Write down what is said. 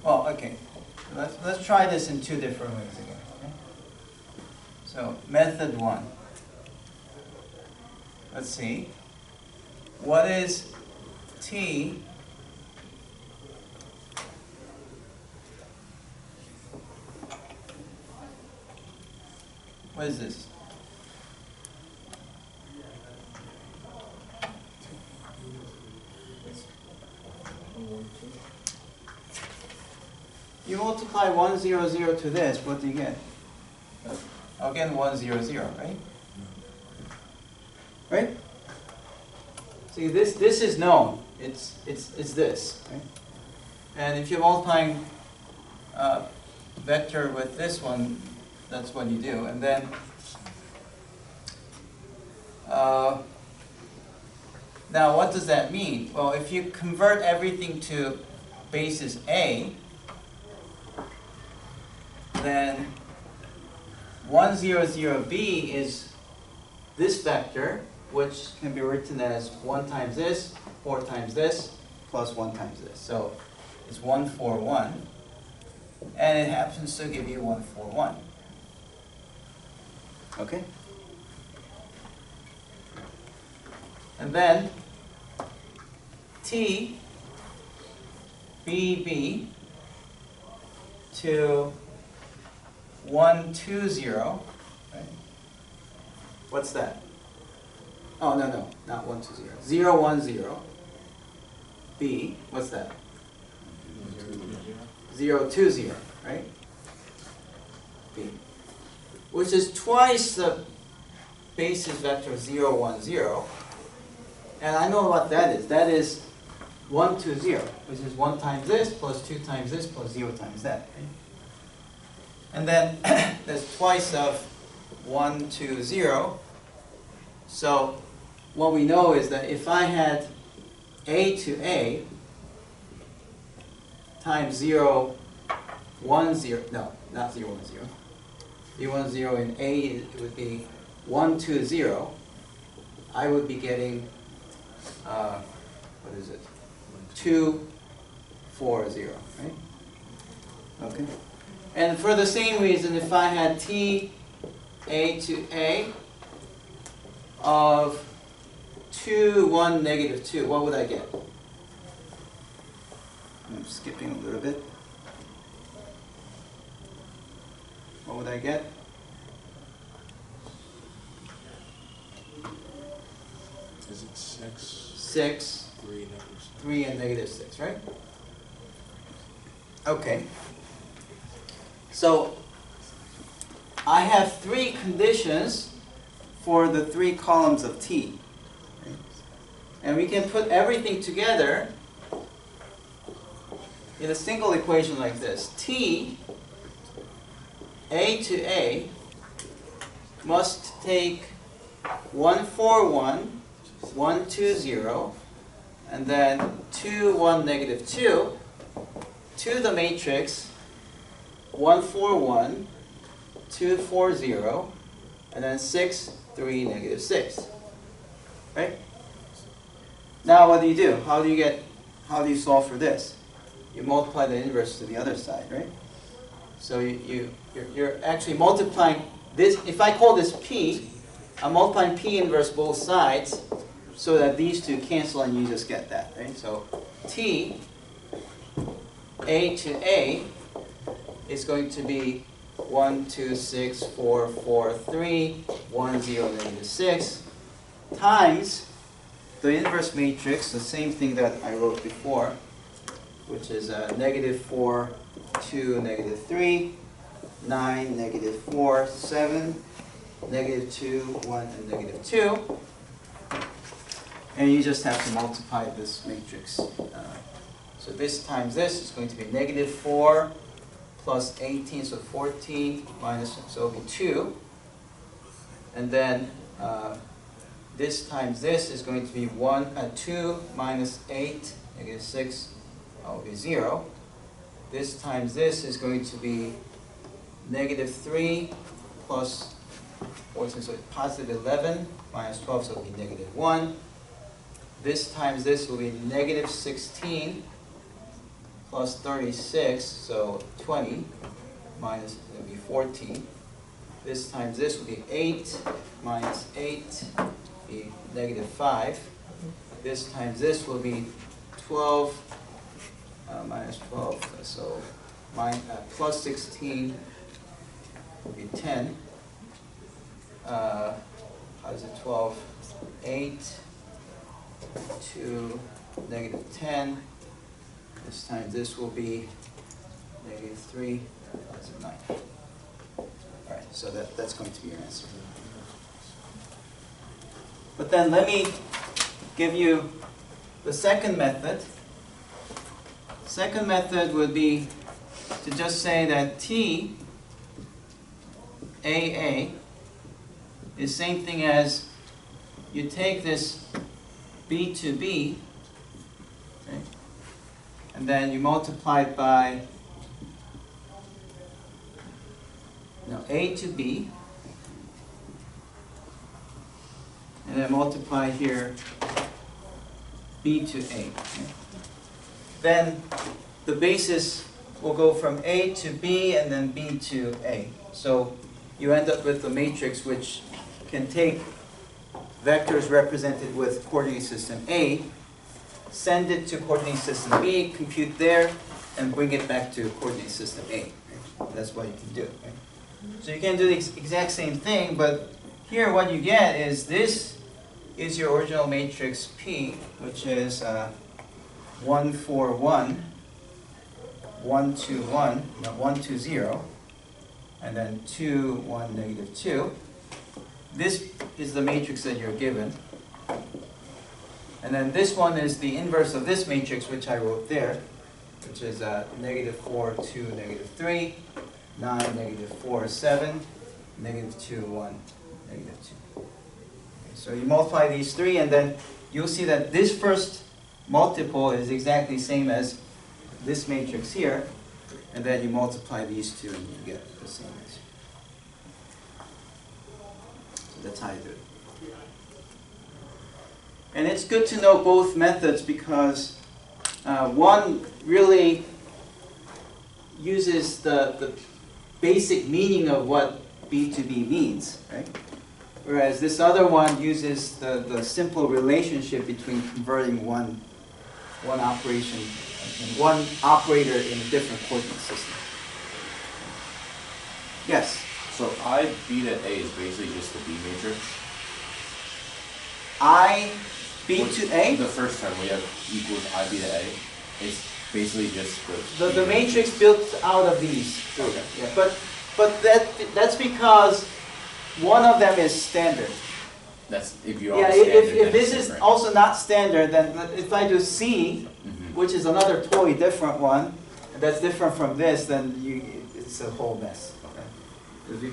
Well, okay. Let's try this in two different ways again. Okay? So method 1. Let's see. What is t what is this? You multiply 1, 0, 0 to this, what do you get? Again, 1, 0, 0, right? Right? See, this is known. It's this, right? And if you're multiplying vector with this one, that's what you do. And then now what does that mean? Well, if you convert everything to basis A, then 1, 0, 0, B is this vector, which can be written as 1 times this, 4 times this, plus 1 times this. So it's 1, 4, 1. And it happens to give you 1, 4, 1. Okay? And then T, B, B to 1, 2, 0. Right? What's that? Oh, no, not 1, 2, 0. 0, 1, 0. B, what's that? 0, 2, 0, right? B. Which is twice the basis vector 0, 1, 0. And I know what that is. That is 1, 2, 0, which is 1 times this, plus 2 times this, plus 0 times that. Right? And then there's twice of 1, 2, 0. So what we know is that if I had A to A times 0, 1, 0, no, not 0, 1, 0. 0, 1, 0 in A, it would be 1, 2, 0. I would be getting, what is it? 2, 4, 0, right? Okay. And for the same reason, if I had T, A to A of 2, 1, negative 2, what would I get? I'm skipping a little bit. What would I get? Is it 6? 6, 3 and negative 6, right? Okay. So I have 3 conditions for the 3 columns of T. Right? And we can put everything together in a single equation like this. T, A to A, must take 1, 4, 1, 1, 2, 0, and then 2, 1, negative 2 to the matrix 1, 4, 1, 2, 4, 0, and then 6, 3, negative 6. Right? Now what do you do? How do you solve for this? You multiply the inverse to the other side, right? So you're actually multiplying this. If I call this P, I'm multiplying P inverse both sides so that these two cancel and you just get that, right? So T, A to A, is going to be 1, 2, 6, 4, 4, 3, 1, 0, negative 6, times the inverse matrix, the same thing that I wrote before, which is negative 4, 2, negative 3, 9, negative 4, 7, negative 2, 1, and negative 2. And you just have to multiply this matrix. So this times this is going to be negative 4 plus 18, so 14 minus, so it'll be 2. And then this times this is going to be 2 minus 8, negative 6, that will be 0. This times this is going to be negative 3 plus 14, so positive 11 minus 12, so it'll be negative 1. This times this will be negative 16 plus 36, so 20 minus, it'll be 14. This times this will be 8 minus 8, be negative 5. This times this will be 12 minus 12, so plus 16 will be 10. How is it 12? 8 to negative 10. This times this will be negative 3. That's a 9. Alright, so that's going to be your answer. But then let me give you the second method. Second method would be to just say that T AA is same thing as you take this B to B, okay, and then you multiply it by A to B, and then multiply here B to A. Okay. Then the basis will go from A to B and then B to A. So you end up with a matrix which can take vectors represented with coordinate system A, send it to coordinate system B, compute there, and bring it back to coordinate system A. That's what you can do. Right? So you can do the exact same thing, but here what you get is this is your original matrix P, which is 1, 4, 1, 1, 2, 1, 1, 2, 0, and then 2, 1, negative 2. This is the matrix that you're given. And then this one is the inverse of this matrix, which I wrote there, which is negative 4, 2, negative 3, 9, negative 4, 7, negative 2, 1, negative 2. Okay, so you multiply these three, and then you'll see that this first multiple is exactly the same as this matrix here, and then you multiply these two and you get the same answer. So that's how you do it. And it's good to know both methods because one really uses the basic meaning of what B to B means, right? Whereas this other one uses the simple relationship between converting one operation, one operator in a different coordinate system. Yes? So I B to A is basically just the B matrix? I B to A? The first term we have equals I B to A. It's basically just the matrix built out of these. Okay. Yeah, but that's because one of them is standard. That's if you Yeah, are standard. if this is also not standard, then if I do C, which is another totally different one, that's different from this, then it's a whole mess.